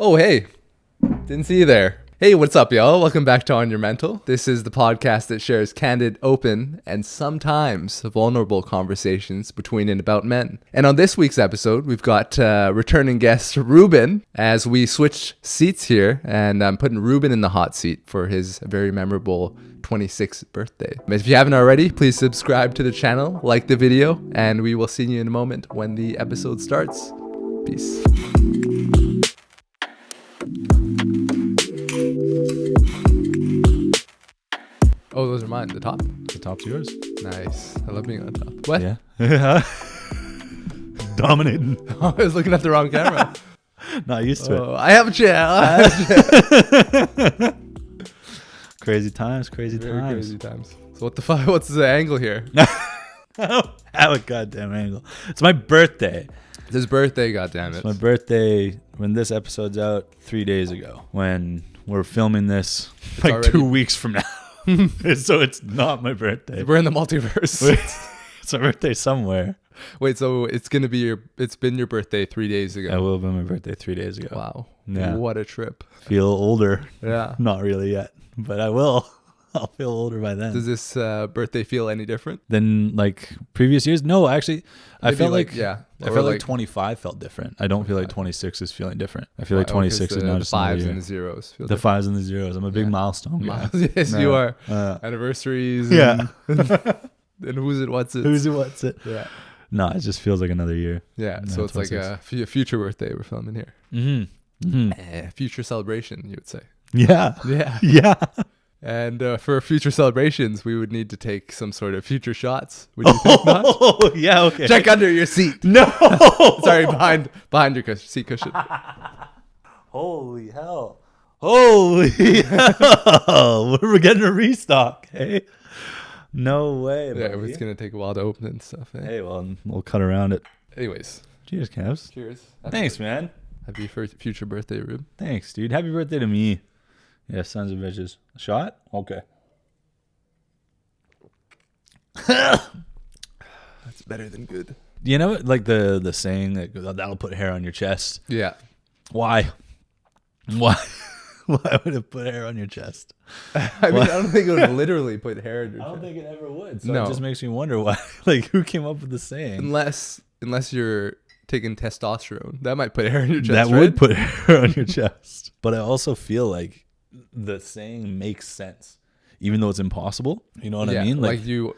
Oh, hey. Didn't see you there. Hey, what's up, y'all? Welcome back to On Your Mental. This is the podcast that shares candid, open, and sometimes vulnerable conversations between and about men. And on this week's episode, we've got returning guest Reuben as we switch seats here, and I'm putting Reuben in the hot seat for his very memorable 26th birthday. If you haven't already, please subscribe to the channel, like the video, and we will see you in a moment when the episode starts. Peace. Oh, those are mine. The top? The top's yours. Nice. I love being on top. What? Yeah. Dominating. I was looking at the wrong camera. Not used to it. I have a chair. Crazy times. Very crazy times. So what the fuck? What's the angle here? I don't have a goddamn angle. It's my birthday. It's his birthday, goddammit. It's my birthday when this episode's out 3 days ago. When we're filming this It's like already- 2 weeks from now. So it's not my birthday. We're in the multiverse. It's my birthday somewhere. Wait, so it's been your birthday 3 days ago. It will have been my birthday 3 days ago. Wow. Yeah. What a trip. Feel older. Yeah. Not really yet, but I will. I'll feel older by then. Does this birthday feel any different? Than like previous years? No, actually, I Maybe felt like yeah. I felt like 25 felt different. I don't feel like 26 is feeling different. I feel like 26 is now just the another fives year. and the zeros. Feel The different. fives and the zeros. I'm a big milestone guy. Yes, Yeah. you are. Uh, Anniversaries. yeah. And who's it? What's it? Who's it? What's it? Yeah. No, it just feels like another year. Yeah. Yeah, So it's like 26. a future birthday we're filming here. Mm-hmm. Future celebration, you would say. Yeah. Yeah. Yeah. And for future celebrations, we would need to take some sort of future shots. Would you think not? Oh, yeah. Okay. Check under your seat. No. Sorry, behind your seat cushion. Holy hell. Holy hell. We're getting a restock. Hey. No way. Yeah, buddy. it's gonna take a while to open and stuff. Eh? Hey, well, we'll cut around it. Anyways, Cheers, Cavs. cheers. Thanks, man. Happy future birthday, Rube. Thanks, dude. Happy birthday to me. Yeah, sons of bitches. A shot? Okay. That's better than good. You know, like the saying that that'll put hair on your chest. Yeah. Why? Why would it put hair on your chest? I mean, I don't think it would literally put hair in your I don't chest. think it ever would. So No. it just makes me wonder why. Like, who came up with the saying? Unless you're taking testosterone, that might put hair in your chest. That right? would put hair on your chest. But I also feel like the saying makes sense, even though it's impossible. You know what I mean? Like you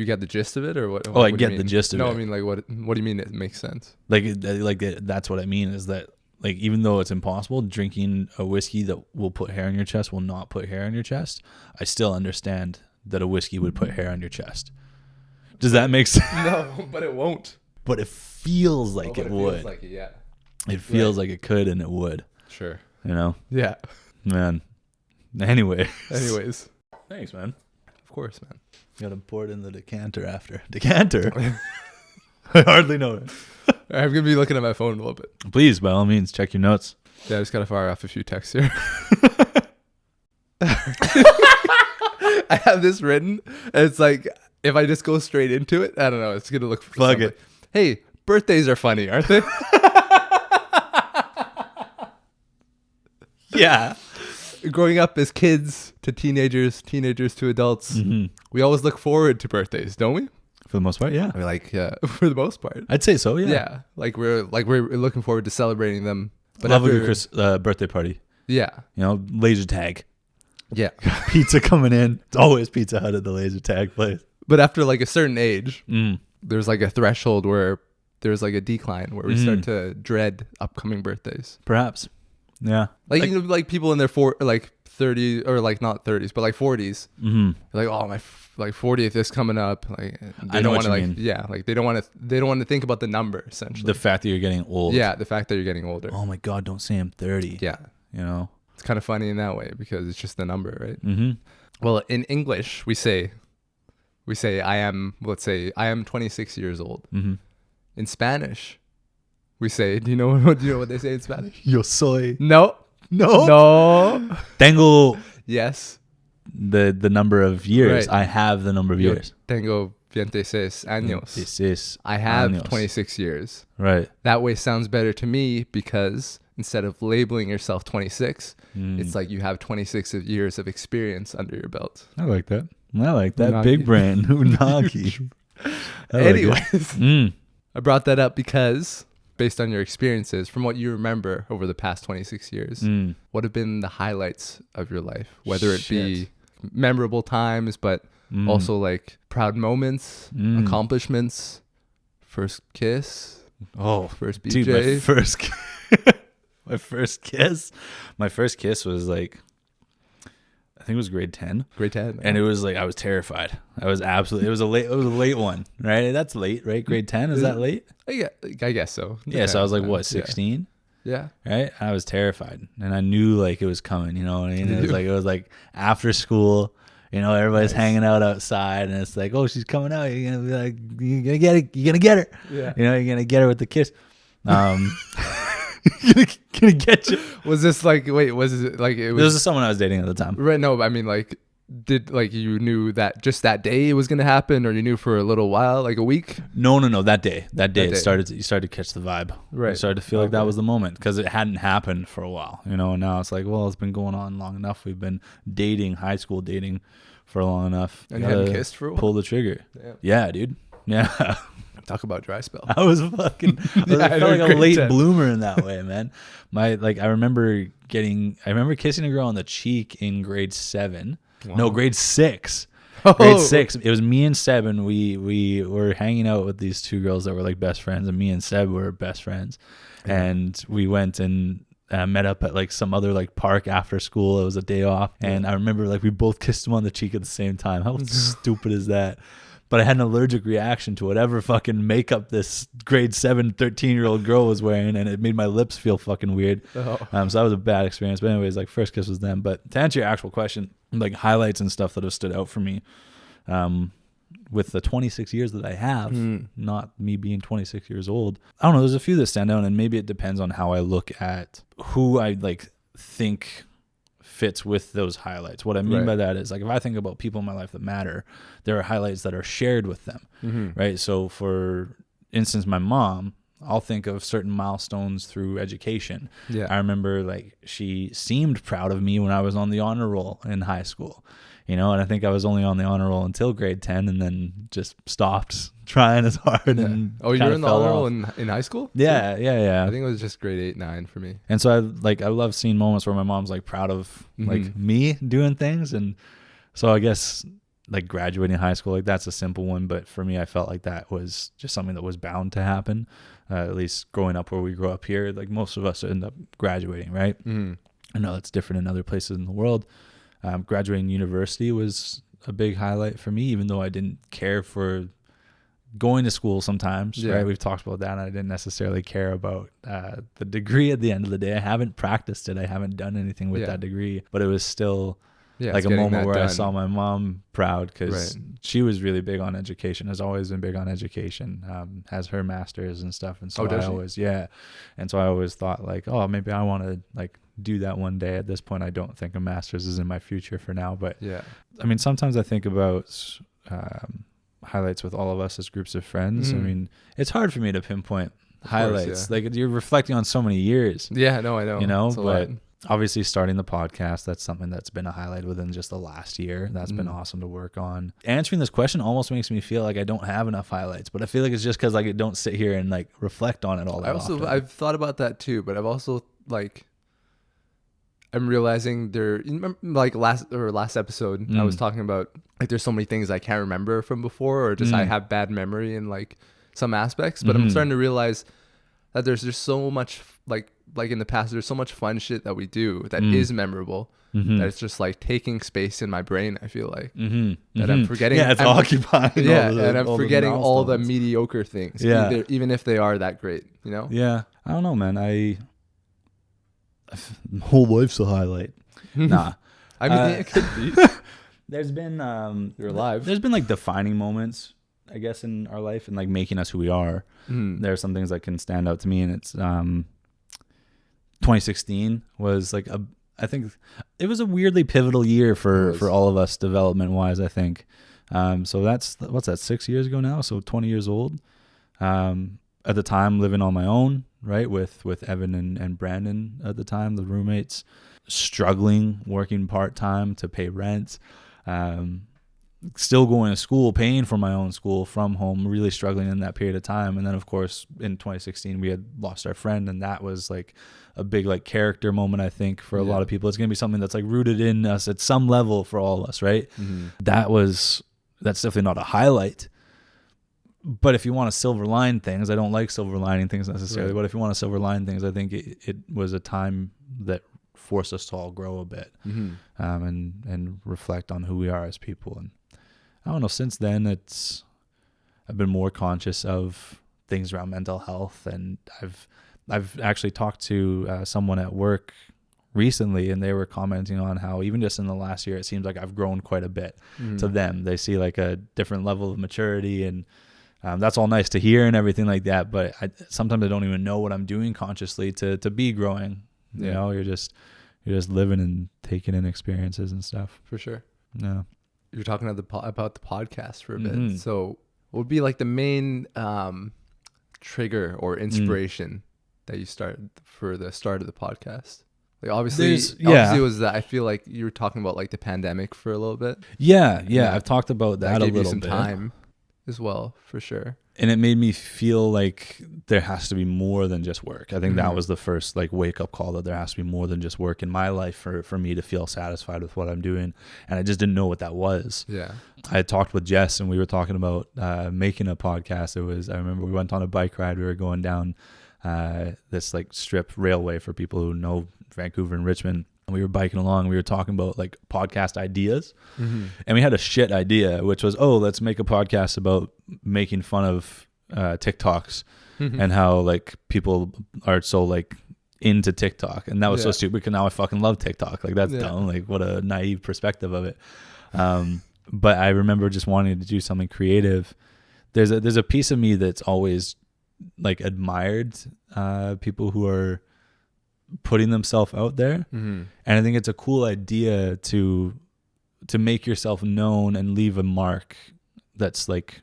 get the gist of it, or what? Oh, what I do get you the mean? gist of No, it. I mean, like, what do you mean it makes sense? That's what I mean is that, like, even though it's impossible, drinking a whiskey that will put hair on your chest will not put hair on your chest. I still understand that a whiskey would put hair on your chest. Does that make sense? No, but it won't. But it feels like But it would. feels like it, yeah. It feels like it could, and it would. Sure. You know, Yeah. man. Anyway. Anyways, Thanks, man. of course, man. Gotta pour it in the decanter after. Decanter. I hardly know it. I'm gonna be looking at my phone a little bit. Please, by all means, check your notes. Yeah, I just gotta fire off a few texts here. I have this written. And it's like, if I just go straight into it, I don't know. It's gonna look. Fuck it. Hey, birthdays are funny, aren't they? Yeah. Growing up as kids to teenagers to adults, we always look forward to birthdays, don't we? For the most part, yeah. I mean, like, for the most part. I'd say so, yeah. Yeah, like we're looking forward to celebrating them. But Love a after, good birthday party. yeah, You know, laser tag. yeah. Pizza coming in. It's always Pizza Hut at the laser tag place. But after like a certain age, Mm. there's like a threshold where there's like a decline where we start to dread upcoming birthdays. Perhaps. Yeah. Like you know, like people in their 30 or like not 30s, but like 40s. Mm-hmm. Like, oh, my 40th is coming up. Like I know what you like mean. yeah, like they don't want to think about the number essentially. The fact that you're getting old. Yeah, the fact that you're getting older. Oh my God, don't say I'm 30. Yeah. You know? It's kind of funny in that way because it's just the number, right? Mm-hmm. Well, in English, we say let's say I am 26 years old. Mm-hmm. In Spanish, we say, do you know what they say in Spanish? Yo soy. No. No. No. Tengo Yes. the number of years. Right. I have the number of years. Tengo 26 años. This is I have años. 26 years. Right. That way sounds better to me because instead of labeling yourself 26, it's like you have 26 years of experience under your belt. I like that. Unagi. Big brain. Unagi. Anyways, I brought that up because based on your experiences, from what you remember over the past 26 years, what have been the highlights of your life? Whether it be memorable times, but also like proud moments, accomplishments, first kiss. Oh, first BJ. Dude, my first kiss was like, I think it was grade 10. Grade 10. And it was like, I was terrified. It was a late one, right? That's late, right? Grade 10, is that late? Yeah, I guess so. Yeah, so I was like, what, 16? Yeah. Right? I was terrified. And I knew like it was coming, you know what I mean? It was like after school, you know, everybody's hanging out outside and it's like, oh, she's coming out. You're going to be like, you're going to get it. You're going to get her. Yeah. You know, you're going to get her with the kiss. Gonna get you. Was this like, wait, was it like, it was. This was someone I was dating at the time. Right. No, I mean, like, did like you knew that just that day it was gonna happen, or you knew for a little while, like a week? No. That day you started to catch the vibe. Right. You started to feel like that was the moment because it hadn't happened for a while, you know. And now it's like, well, it's been going on long enough. We've been dating, high school dating, for long enough. And you hadn't kissed for a while? Pull the trigger. Damn. Yeah, dude. Yeah. Talk about dry spell. I was fucking. I felt like a late bloomer in that way, man. I remember kissing a girl on the cheek in grade 7. Wow. No, grade 6. Oh. Grade 6. It was me and Seb, and we were hanging out with these two girls that were like best friends, and me and Seb were best friends. Yeah. And we went and met up at like some other like park after school. It was a day off, and I remember like we both kissed him on the cheek at the same time. How stupid is that? But I had an allergic reaction to whatever fucking makeup this grade 7, 13-year-old girl was wearing, and it made my lips feel fucking weird. Oh. So that was a bad experience. But anyways, like first kiss was them. But to answer your actual question, like highlights and stuff that have stood out for me, with the 26 years that I have, not me being 26 years old, I don't know, there's a few that stand out, and maybe it depends on how I look at who I like think fits with those highlights. What I mean by that is, like, if I think about people in my life that matter, there are highlights that are shared with them, right? So for instance, my mom, I'll think of certain milestones through education. Yeah. I remember like she seemed proud of me when I was on the honor roll in high school, you know, and I think I was only on the honor roll until grade 10 and then just stopped trying as hard. Yeah. And oh, you were in the honor roll in high school? Yeah, yeah. I think it was just grade 8, 9 for me. And so I love seeing moments where my mom's like proud of like me doing things. And so I guess like graduating high school, like that's a simple one. But for me, I felt like that was just something that was bound to happen. At least growing up where we grew up here, like most of us end up graduating, right? I know it's different in other places in the world. Graduating university was a big highlight for me, even though I didn't care for going to school sometimes, right? We've talked about that, and I didn't necessarily care about the degree at the end of the day. I haven't practiced it. I haven't done anything with that degree, but it was still like a moment where I saw my mom proud because she was really big on education, has always been big on education, has her master's and stuff. And so and so I always thought like, oh, maybe I want to like do that one day. At this point, I don't think a master's is in my future for now, but I mean, sometimes I think about highlights with all of us as groups of friends. I mean, it's hard for me to pinpoint highlights. Like you're reflecting on so many years. Yeah, no, I know. You know, but obviously starting the podcast, that's something that's been a highlight within just the last year. That's been awesome to work on. Answering this question almost makes me feel like I don't have enough highlights, but I feel like it's just because like I don't sit here and like reflect on it all that often. I've thought about that too, but I've also like I'm realizing like last episode I was talking about like there's so many things I can't remember from before, or just I have bad memory in like some aspects, but I'm starting to realize that there's just so much like in the past, there's so much fun shit that we do that is memorable, that it's just like taking space in my brain. I feel like that I'm forgetting. Yeah, it's occupying. Yeah, and I'm forgetting all the mediocre things. Yeah, even if they are that great, you know. Yeah, I don't know, man. My whole life's a highlight. Nah, I mean it could be. There's been you're alive. There's been like defining moments, I guess, in our life and like making us who we are. There are some things that can stand out to me, and it's 2016 was like I think it was a weirdly pivotal year for all of us development wise, I think. So what's that, 6 years ago now? So 20 years old. At the time living on my own, right? With Evan and Brandon at the time, the roommates, struggling, working part-time to pay rent, still going to school, paying for my own school from home, really struggling in that period of time. And then of course in 2016 we had lost our friend, and that was like a big like character moment, I think, for a lot of people. It's going to be something that's like rooted in us at some level for all of us, right? That's definitely not a highlight. But if you want to silver line things, I don't like silver lining things necessarily, but if you want to silver line things, I think it was a time that forced us to all grow a bit, and reflect on who we are as people. And I don't know, since then I've been more conscious of things around mental health, and I've actually talked to someone at work recently, and they were commenting on how even just in the last year, it seems like I've grown quite a bit to them. They see like a different level of maturity, and that's all nice to hear and everything like that. But sometimes I don't even know what I'm doing consciously to be growing. You know, you're just living and taking in experiences and stuff. For sure. Yeah. You're talking about the podcast for a bit. So what would be like the main trigger or inspiration that you started for the start of the podcast? Like obviously it was that. I feel like you were talking about like the pandemic for a little bit. Yeah. I've talked about that a gave little you some bit. Time as well, for sure. And it made me feel like there has to be more than just work. I think that was the first like wake up call, that there has to be more than just work in my life for me to feel satisfied with what I'm doing. And I just didn't know what that was. Yeah. I had talked with Jess, and we were talking about making a podcast. I remember we went on a bike ride. We were going down this like strip railway, for people who know Vancouver and Richmond. And we were biking along. We were talking about like podcast ideas, and we had a shit idea, which was, let's make a podcast about making fun of TikToks and how like people are so like into TikTok. And that was so stupid, because now I fucking love TikTok. Like that's dumb. Like what a naive perspective of it. But I remember just wanting to do something creative. There's a piece of me that's always like admired people who are putting themselves out there, and I think it's a cool idea to make yourself known and leave a mark that's like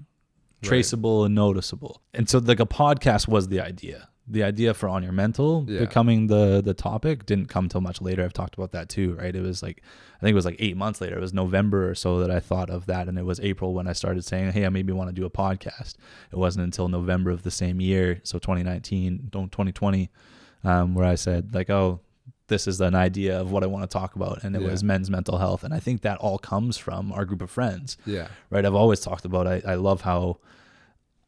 traceable and noticeable. And so like a podcast was the idea for On Your Mental. Becoming the topic didn't come till much later. I've talked about that too, right? It was like, I think it was like 8 months later. It was November or so that I thought of that, and it was April when I started saying, hey, I maybe want to do a podcast. It wasn't until November of the same year, so 2020, where I said like, this is an idea of what I want to talk about. And it was men's mental health. And I think that all comes from our group of friends. Yeah. Right. I've always talked about, I love how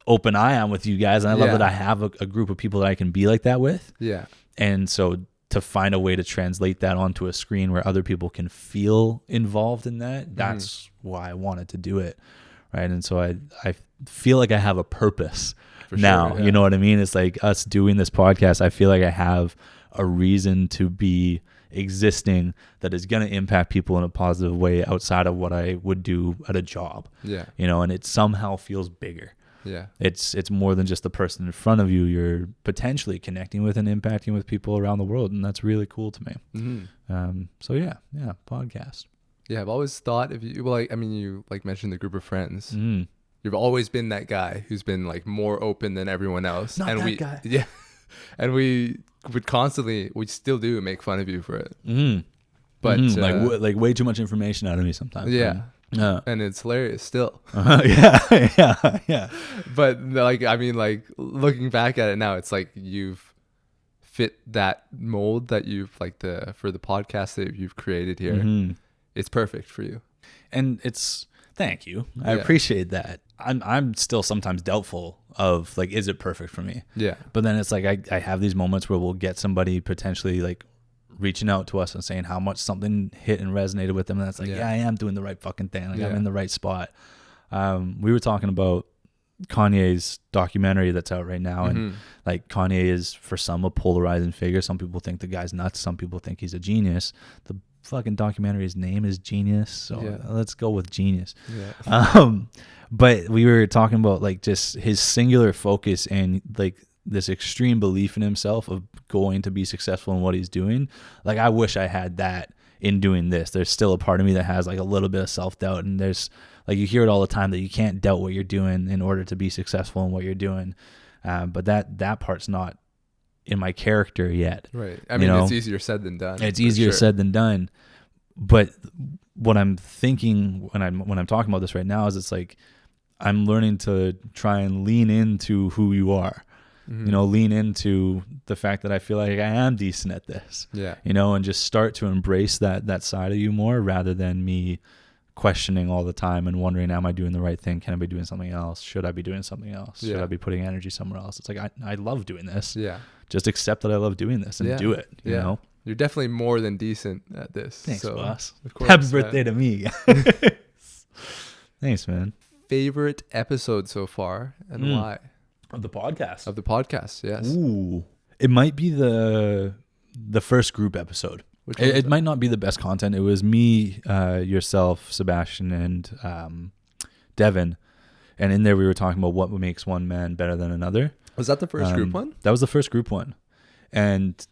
open I am with you guys. And I love that I have a group of people that I can be like that with. Yeah. And so to find a way to translate that onto a screen where other people can feel involved in that, that's why I wanted to do it. Right. And so I feel like I have a purpose now. You know what I mean? It's like us doing this podcast. I feel like I have a reason to be existing that is going to impact people in a positive way outside of what I would do at a job. Yeah. You know, and it somehow feels bigger. Yeah. It's more than just the person in front of you. You're potentially connecting with and impacting with people around the world. And that's really cool to me. So yeah, podcast. Yeah. I've always thought if you, you like mentioned the group of friends. You've always been that guy who's been like more open than everyone else. Not that guy. Yeah. And we still do make fun of you for it. But like way too much information out of me sometimes. Yeah. And it's hilarious still. Yeah. But like looking back at it now, it's like you've fit that mold that you've for the podcast that you've created here. It's perfect for you. And thank you. I appreciate that. I'm still sometimes doubtful of like, is it perfect for me? Yeah. But then it's like I have these moments where we'll get somebody potentially like reaching out to us and saying how much something hit and resonated with them, and that's like, I am doing the right fucking thing. Like I'm in the right spot. We were talking about Kanye's documentary that's out right now, and like Kanye is for some a polarizing figure. Some people think the guy's nuts. Some people think he's a genius. The fucking documentary's name is Genius, so let's go with Genius. But we were talking about like just his singular focus and like this extreme belief in himself of going to be successful in what he's doing. Like I wish I had that in doing this. There's still a part of me that has like a little bit of self-doubt, and there's like, you hear it all the time that you can't doubt what you're doing in order to be successful in what you're doing. But that part's not in my character yet. Right. I mean, it's easier said than done. It's easier said than done. But what I'm thinking when I'm talking about this right now is it's like I'm learning to try and lean into who you are. Lean into the fact that I feel like I am decent at this. Yeah. And just start to embrace that side of you more, rather than me questioning all the time and wondering, am I doing the right thing? Can I be doing something else? Should I be doing something else? Should I be putting energy somewhere else? It's like, I love doing this. Yeah. Just accept that I love doing this and do it, you know? You're definitely more than decent at this. Thanks, boss. Of course, Happy birthday to me. Thanks, man. Favorite episode so far and why? Of the podcast. Of the podcast, yes. Ooh. It might be the first group episode. It might not be the best content. It was me, yourself, Sebastian, and Devin. And in there we were talking about what makes one man better than another. Was that the first group one? That was the first group one. And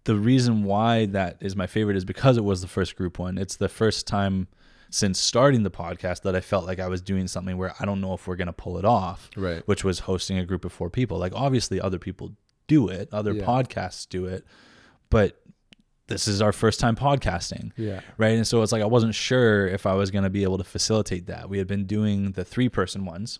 the reason why that is my favorite is because it was the first group one. It's the first time since starting the podcast that I felt like I was doing something where I don't know if we're going to pull it off, right? Which was hosting a group of 4 people. Like, obviously other people do it, other podcasts do it, but this is our first time podcasting. Yeah. Right. And so it's like, I wasn't sure if I was going to be able to facilitate that. We had been doing the 3-person ones.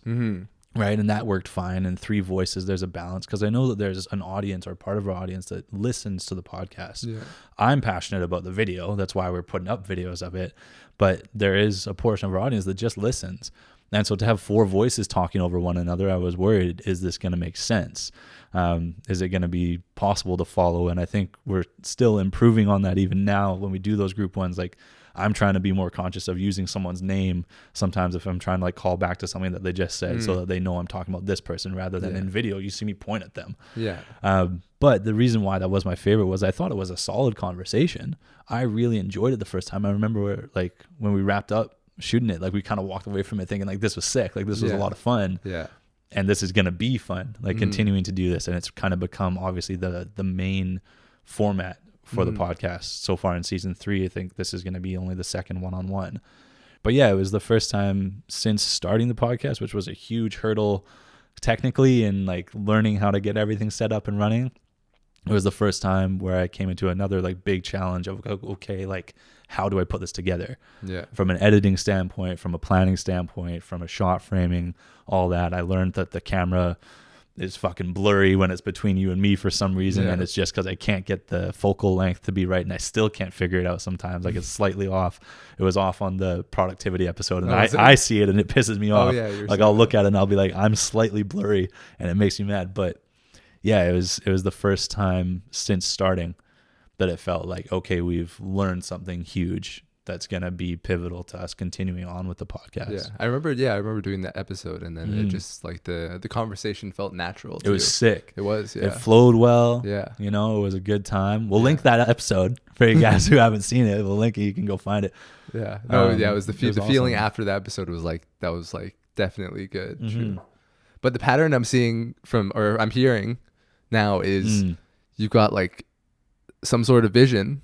Right. And that worked fine. And 3 voices, there's a balance, because I know that there's an audience or part of our audience that listens to the podcast. Yeah. I'm passionate about the video. That's why we're putting up videos of it. But there is a portion of our audience that just listens. And so to have 4 voices talking over one another, I was worried, is this going to make sense? Is it going to be possible to follow? And I think we're still improving on that even now when we do those group ones. Like, I'm trying to be more conscious of using someone's name sometimes if I'm trying to like call back to something that they just said, so that they know I'm talking about this person, rather than in video you see me point at them. Yeah. But the reason why that was my favorite was I thought it was a solid conversation. I really enjoyed it the first time. I remember when we wrapped up shooting it, like we kind of walked away from it thinking like, this was sick, like this was a lot of fun. Yeah. And this is going to be fun, like continuing to do this. And it's kind of become obviously the main format for the podcast so far in season 3. I think this is going to be only the second one-on-one. But yeah, it was the first time since starting the podcast, which was a huge hurdle technically, and like learning how to get everything set up and running. It was the first time where I came into another like big challenge of, okay, like how do I put this together? Yeah. From an editing standpoint, from a planning standpoint, from a shot framing, all that. I learned that the camera is fucking blurry when it's between you and me for some reason, and it's just because I can't get the focal length to be right, and I still can't figure it out sometimes. Like, it's slightly off. It was off on the productivity episode, and I see it and it pisses me off. Like, I'll look at it and I'll be like, I'm slightly blurry, and it makes me mad. But yeah, it was the first time since starting that it felt like, okay, we've learned something huge that's going to be pivotal to us continuing on with the podcast. Yeah. I remember doing that episode, and then it just like the conversation felt natural too. It was sick. It was, yeah. It flowed well. Yeah. You know, it was a good time. We'll link that episode for you guys who haven't seen it. We'll link it. You can go find it. Yeah. No, it was the feeling awesome. after the episode was like, that was like definitely good. True. But the pattern I'm seeing I'm hearing now is you've got like some sort of vision,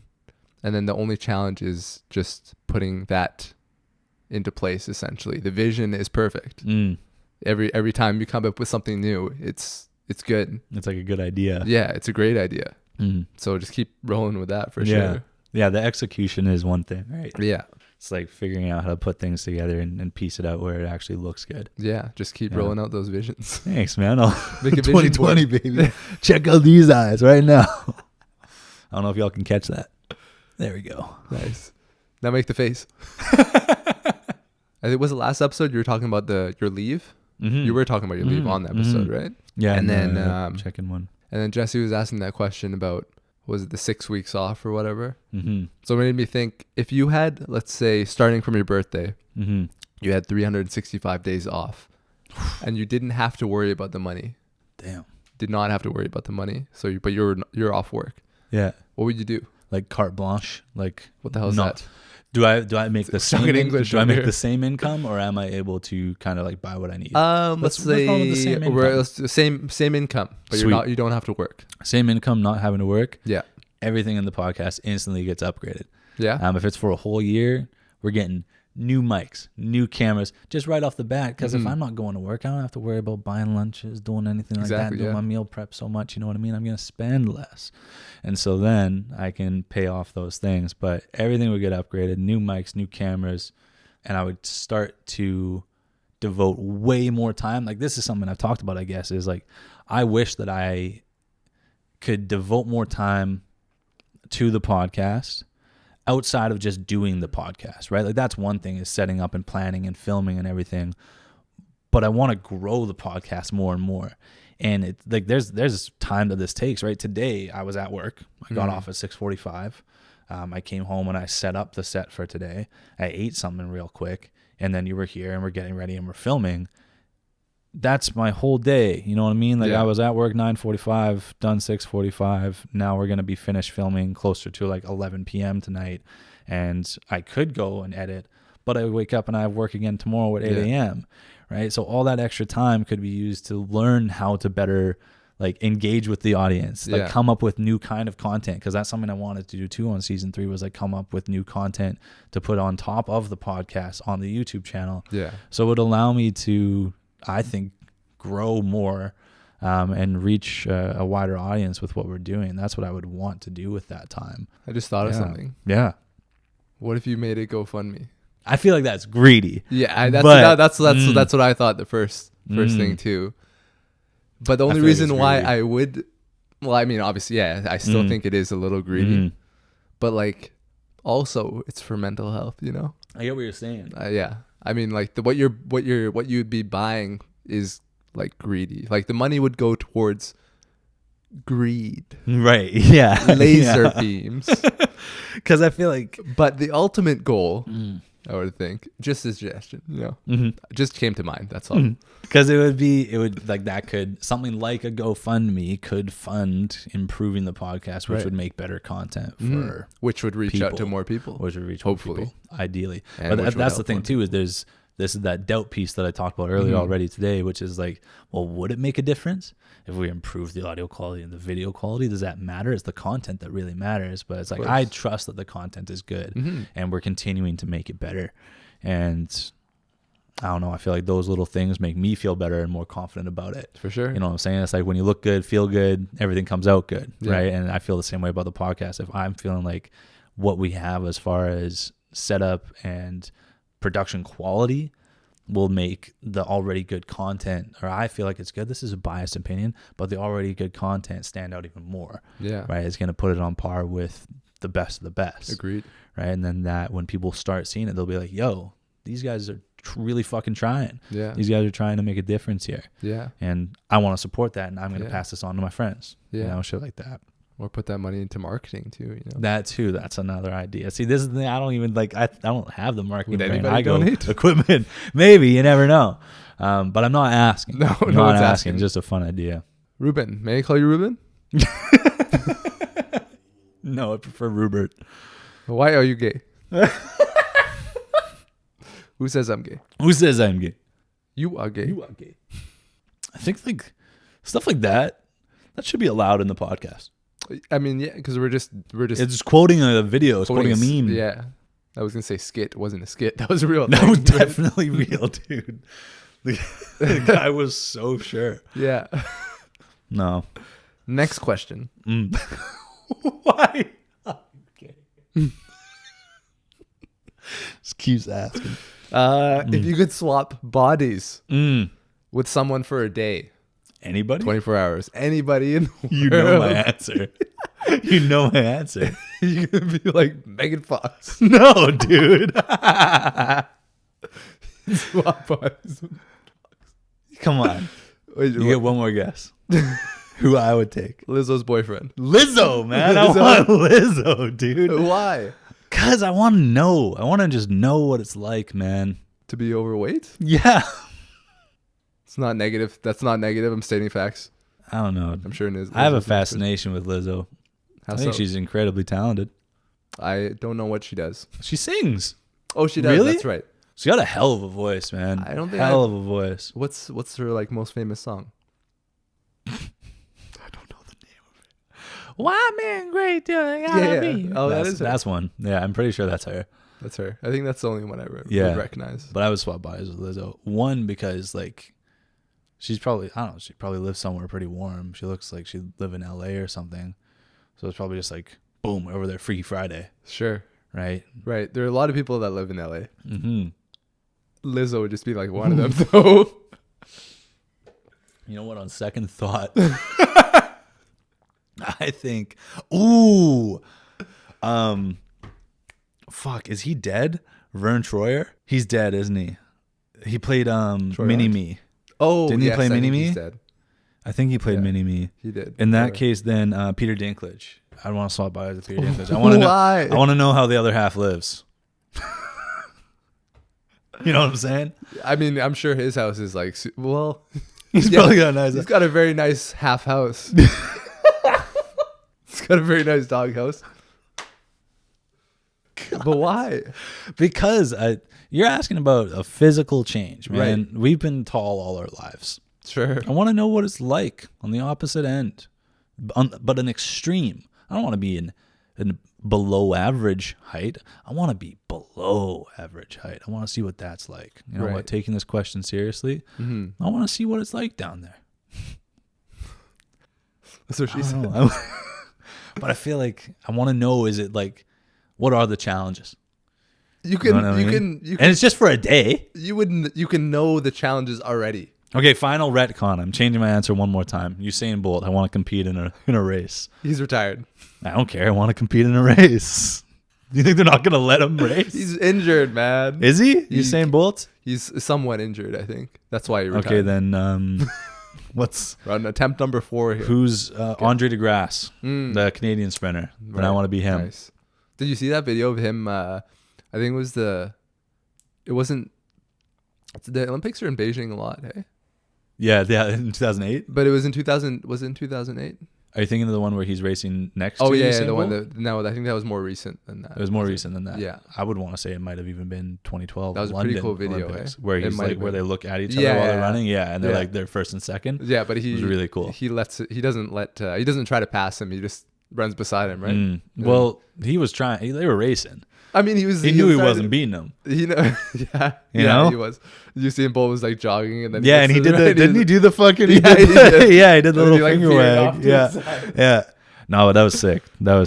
and then the only challenge is just putting that into place. Essentially, the vision is perfect. Every time you come up with something new, it's good. It's like a good idea. Yeah, it's a great idea. So just keep rolling with that for sure. Yeah, the execution is one thing, right? Yeah. It's like figuring out how to put things together and piece it out where it actually looks good. Yeah, just keep rolling out those visions. Thanks, man. I'll make a 2020, baby. Check out these eyes right now. I don't know if y'all can catch that. There we go. Nice. Now make the face. I think was the last episode you were talking about your leave. You were talking about your leave on the episode, right? Yeah. And then checking one. And then Jesse was asking that question about, was it the 6 weeks off or whatever? So it made me think, if you had, let's say, starting from your birthday, you had 365 days off, and you didn't have to worry about the money. Damn. Did not have to worry about the money. So you're off work. Yeah. What would you do? Like carte blanche? Like, what the hell is that? Do I make the same English? Do I make the same income, or am I able to kind of like buy what I need? Let's say same income, but you don't have to work. Same income, not having to work. Yeah. Everything in the podcast instantly gets upgraded. Yeah. If it's for a whole year, we're getting new mics, new cameras, just right off the bat. Because if I'm not going to work, I don't have to worry about buying lunches, doing anything like that, doing my meal prep so much. You know what I mean? I'm going to spend less. And so then I can pay off those things. But everything would get upgraded, new mics, new cameras, and I would start to devote way more time. Like, this is something I've talked about, I guess, is like, I wish that I could devote more time to the podcast outside of just doing the podcast, right? Like, that's one thing, is setting up and planning and filming and everything. But I want to grow the podcast more and more. And it, like, there's time that this takes, right? Today I was at work. I got off at 6:45. I came home and I set up the set for today. I ate something real quick, and then you were here and we're getting ready and we're filming. That's my whole day. You know what I mean? Like, I was at work 9:45, done 6:45. Now we're going to be finished filming closer to like 11 p.m. tonight. And I could go and edit, but I wake up and I have work again tomorrow at 8 a.m. Right? So all that extra time could be used to learn how to better like engage with the audience, like come up with new kind of content. Cause that's something I wanted to do too on season 3, was like come up with new content to put on top of the podcast on the YouTube channel. Yeah. So it would allow me to, I think, grow more and reach a wider audience with what we're doing. That's what I would want to do with that time. I just thought of something. Yeah. What if you made it GoFundMe? I feel like that's greedy. Yeah, that's what I thought the first thing too. But the only reason why I would, well, I mean, obviously, yeah, I still think it is a little greedy, but like, also it's for mental health, you know. I get what you're saying. Yeah, I mean, like what you'd be buying is like greedy. Like, the money would go towards greed, right? Yeah, laser beams. Because I feel like, but the ultimate goal, I would think, just a suggestion, you know, just came to mind. That's all. Because it would like, that could, something like a GoFundMe could fund improving the podcast, which would make better content for which would reach out to more people, which would reach hopefully more people, ideally. And but that's the thing too, is this is that doubt piece that I talked about earlier already today, which is like, well, would it make a difference if we improve the audio quality and the video quality? Does that matter? It's the content that really matters. But it's like, I trust that the content is good and we're continuing to make it better. And I don't know, I feel like those little things make me feel better and more confident about it. For sure. You know what I'm saying? It's like, when you look good, feel good, everything comes out good, right? And I feel the same way about the podcast. If I'm feeling like what we have as far as setup and production quality will make the already good content, or I feel like it's good, this is a biased opinion, but the already good content stand out even more. Yeah. Right? It's going to put it on par with the best of the best. Agreed. Right? And then that when people start seeing it, they'll be like, yo, these guys are really fucking trying. Yeah. These guys are trying to make a difference here. Yeah. And I want to support that, and I'm going to pass this on to my friends. Yeah. You know, shit like that. Or put that money into marketing too, you know. That too. That's another idea. See, this is the thing. I don't even like. I don't have the marketing. Would anybody donate? Equipment. Maybe, you never know. But I'm not asking. No one's asking. Just a fun idea. Reuben, may I call you Reuben? No, I prefer Rupert. Why are you gay? Who says I'm gay? Who says I'm gay? You are gay. You are gay. I think like stuff like that should be allowed in the podcast. I mean, yeah, because we're just it's quoting a video, it's quoting a meme. Yeah, I was gonna say skit. It wasn't a skit. That was real. That was definitely real, dude. The guy was so sure. Yeah. No. Next question. Why? Okay. Just keeps asking. If you could swap bodies with someone for a day. Anybody? 24 hours. Anybody in the world. You know my answer. You know my answer. You're going to be like Megan Fox. No, dude. Swap bodies. Come on. Wait, you get one more guess. Who I would take. Lizzo's boyfriend. Lizzo, man. Lizzo. I want Lizzo, dude. Why? Because I want to know. I want to just know what it's like, man. To be overweight? Yeah. It's not negative. That's not negative. I'm stating facts. I don't know. I'm sure it is. I have a fascination with Lizzo. I think she's incredibly talented. I don't know what she does. She sings. Oh, she does. Really? That's right. She's got a hell of a voice, man. I don't think hell of a voice. What's her like most famous song? I don't know the name of it. Why man great doing? Yeah. Oh, that's one. Yeah, I'm pretty sure that's her. That's her. I think that's the only one I would recognize. But I would swap bodies with Lizzo. One, because like she's probably, I don't know, she probably lives somewhere pretty warm. She looks like she'd live in LA or something. So it's probably just like, boom, over there, Freaky Friday. Sure. Right? Right. There are a lot of people that live in LA. Mm-hmm. Lizzo would just be like one of them, though. You know what? On second thought, I think, fuck, is he dead? Vern Troyer? He's dead, isn't he? He played Mini-Me. Oh, didn't he play Mini-Me? He's dead. I think he played Mini-Me. He did. In that case, then Peter Dinklage. I want to swap bodies with Peter Dinklage. I want to know how the other half lives. You know what I'm saying? I mean, I'm sure his house is like, well, he's probably got a nice. He's got a very nice half house. He's got a very nice dog house. God. But why? Because you're asking about a physical change, man. Right. We've been tall all our lives. Sure. I want to know what it's like on the opposite end, but an extreme. I don't want to be in below average height. I want to be below average height. I want to see what that's like. You know what? Taking this question seriously, I want to see what it's like down there. That's what she said. But I feel like I want to know, is it like, what are the challenges? You can, and it's just for a day. You can know the challenges already. Okay, final retcon. I'm changing my answer one more time. Usain Bolt. I want to compete in a race. He's retired. I don't care. I want to compete in a race. Do you think they're not going to let him race? He's injured, man. Is he? Usain Bolt? He's somewhat injured, I think. That's why he retired. Okay, then what's... We're on attempt number 4 here. Who's Andre DeGrasse, the Canadian sprinter. Right. And I want to be him. Nice. Did you see that video of him? I think it was the Olympics are in Beijing a lot, hey? Yeah, in 2008. But it was in 2000. Was it in 2008? Are you thinking of the one where he's racing next? Oh to yeah, Usain the Bolt? one. No, I think that was more recent than that. It was more recent than that. Yeah, I would want to say it might have even been 2012. That was London a pretty cool video, where he's like where they look at each other while they're running. Yeah, and they're like they're first and second. Yeah, but it was really cool. He doesn't try to pass him. He just runs beside him, right? Well, he was trying. They were racing. I mean, he knew he wasn't beating them. You know, he was. Usain Bolt was like jogging, and then and he did didn't he do the fucking? He did. Yeah, he did the little finger wag. Yeah. No, but that was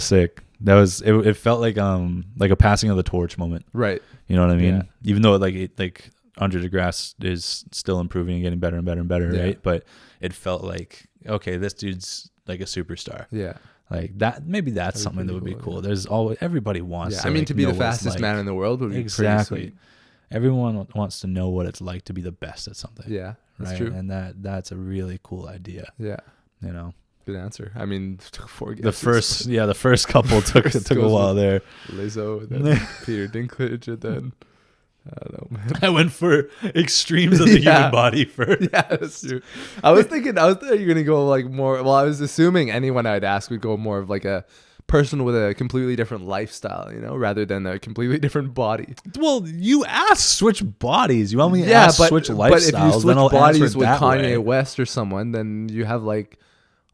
sick. It felt like a passing of the torch moment. Right. You know what I mean? Yeah. Even though like Andre DeGrasse is still improving and getting better and better and better, right? But it felt like, okay, this dude's like a superstar. Yeah. Like that, maybe that's something that would be cool. There's always, everybody wants to. I mean, to be the fastest man in the world would be pretty sweet. Everyone wants to know what it's like to be the best at something. Yeah, that's right? true. And that's a really cool idea. Yeah. You know. Good answer. I mean, took 4 guesses. The first couple took a while there. Lizzo, then Peter Dinklage, and then I don't know, man. I went for extremes of the human body first. Yeah, that's true. I was thinking you're gonna go like more. Well, I was assuming anyone I'd ask would go more of like a person with a completely different lifestyle, you know, rather than a completely different body. Well, you asked switch bodies. You want me to ask switch lifestyles? But if you switch bodies with Kanye West or someone, then you have like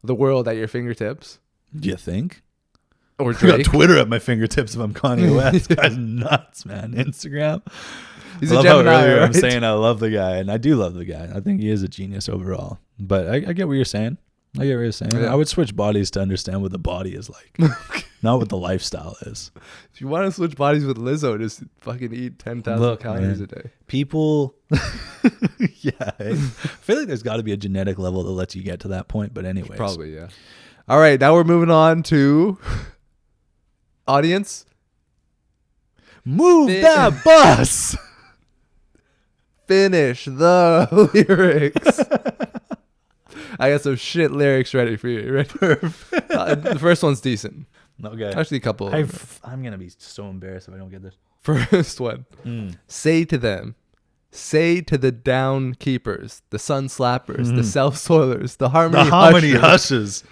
the world at your fingertips. Do you think? Or Drake. I got Twitter at my fingertips if I'm Kanye West. Guy's nuts, man. Instagram. He's a Gemini, right? I'm saying I love the guy, and I do love the guy. I think he is a genius overall. But I get what you're saying. Yeah. I would switch bodies to understand what the body is like, not what the lifestyle is. If you want to switch bodies with Lizzo, just fucking eat 10,000 calories a day. People, I feel like there's got to be a genetic level that lets you get to that point. But anyways, probably, yeah. All right, now we're moving on to audience. Move that bus. Finish the lyrics. I got some shit lyrics ready for you. Ready? The first one's decent. Okay. Actually, a couple. I'm going to be so embarrassed if I don't get this. First one. Say to them, say to the down keepers, the sun slappers, the self-soilers, the harmony hushes.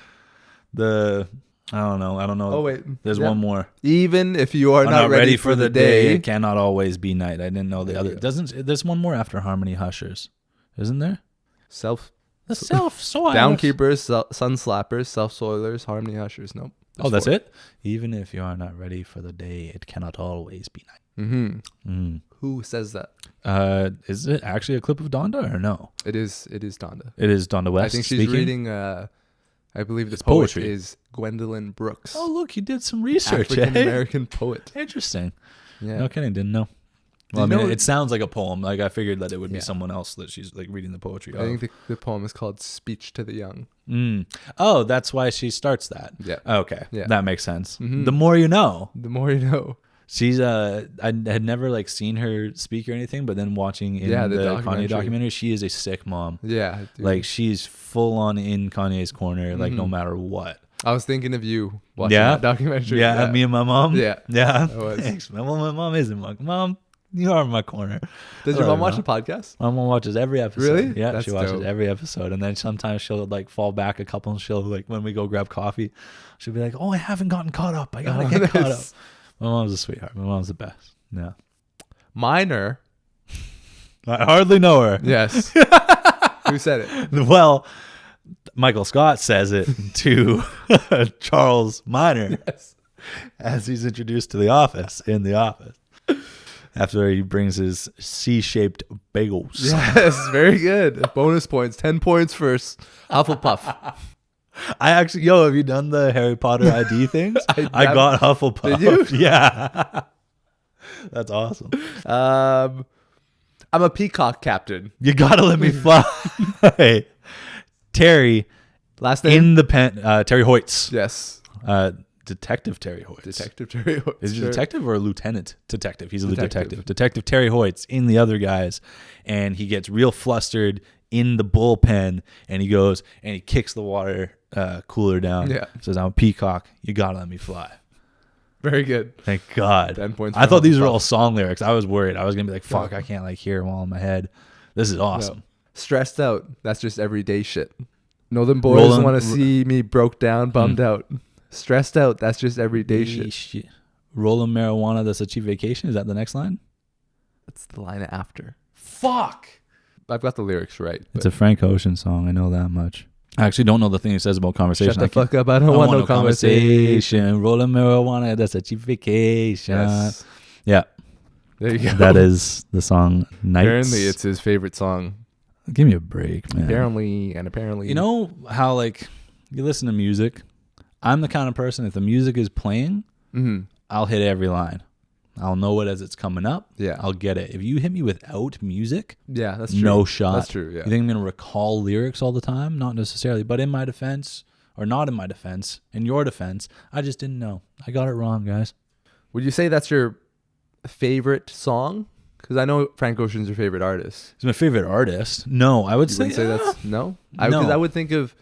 I don't know. Oh, wait. There's one more. Even if you are not ready for the day. It cannot always be night. I didn't know the other. There's one more after harmony hushers. Isn't there? The self-soilers. Downkeepers, sun slappers, self-soilers, harmony ushers. Nope. Oh, that's it? Even if you are not ready for the day, it cannot always be night. Mm-hmm. Who says that? Is it actually a clip of Donda or no? It is Donda. It is Donda West. I think she's speaking? reading. I believe the It's poet poetry. is Gwendolyn Brooks. Oh, look, you did some research. African American poet. Interesting. Yeah. No kidding, didn't know. Well, I mean, it sounds like a poem. Like I figured that it would be someone else that she's like reading the poetry of. I think the poem is called "Speech to the Young." Oh, that's why she starts that. Yeah. Okay. Yeah. That makes sense. Mm-hmm. The more you know. The more you know. She's I had never like seen her speak or anything, but then watching in the Kanye documentary, she is a sick mom. Yeah. Dude. Like she's full on in Kanye's corner, like no matter what. I was thinking of you watching that documentary. Yeah, me and my mom. Yeah. Yeah. I was. Thanks. My mom isn't my mom. You are in my corner. Does your mom watch the podcast? My mom watches every episode. Really? Yeah, That's she watches dope. every episode. And then sometimes she'll like fall back a couple and she'll like, when we go grab coffee, she'll be like, oh, I haven't gotten caught up. I got to get caught up. My mom's a sweetheart. My mom's the best. Yeah. Minor. I hardly know her. Yes. Who said it? Well, Michael Scott says it to Charles Minor as he's introduced to The Office in The Office. After he brings his C-shaped bagels. Yes, very good. Bonus points. 10 points for Hufflepuff. I actually, have you done the Harry Potter ID things? I got Hufflepuff. Did you? Yeah. That's awesome. I'm a peacock captain. You gotta let me fly. Terry. Last name? In the pen. Terry Hoyts. Yes. Detective Terry Hoyts. Detective Terry Hoyts. Is he a detective or a lieutenant detective? He's a Detective. Detective Terry Hoyts in The Other Guys. And he gets real flustered in the bullpen. And he goes and he kicks the water cooler down. Yeah. Says, I'm a peacock. You gotta let me fly. Very good. Thank God. 10 points. I thought these were all song lyrics. I was worried. I was going to be like, fuck, I can't like hear them all in my head. This is awesome. No. Stressed out. That's just everyday shit. Know them boys want to see me broke down, bummed out. Stressed out. That's just everyday shit. Rolling marijuana. That's a cheap vacation. Is that the next line? That's the line after. Fuck. I've got the lyrics right. It's a Frank Ocean song. I know that much. I actually don't know the thing he says about conversation. Shut the fuck up. I don't want no conversation. Rolling marijuana. That's a cheap vacation. Yes. Yeah. There you go. That is the song Nights. Apparently it's his favorite song. Give me a break, man. Apparently. You know how like you listen to music? I'm the kind of person, if the music is playing, I'll hit every line. I'll know it as it's coming up. Yeah. I'll get it. If you hit me without music, yeah, that's true. no shot. That's true, yeah. You think I'm going to recall lyrics all the time? Not necessarily. But in my defense, or not in my defense, in your defense, I just didn't know. I got it wrong, guys. Would you say that's your favorite song? Because I know Frank Ocean's your favorite artist. He's my favorite artist. No, I would You say, wouldn't say that's... No? No. Because I would think of...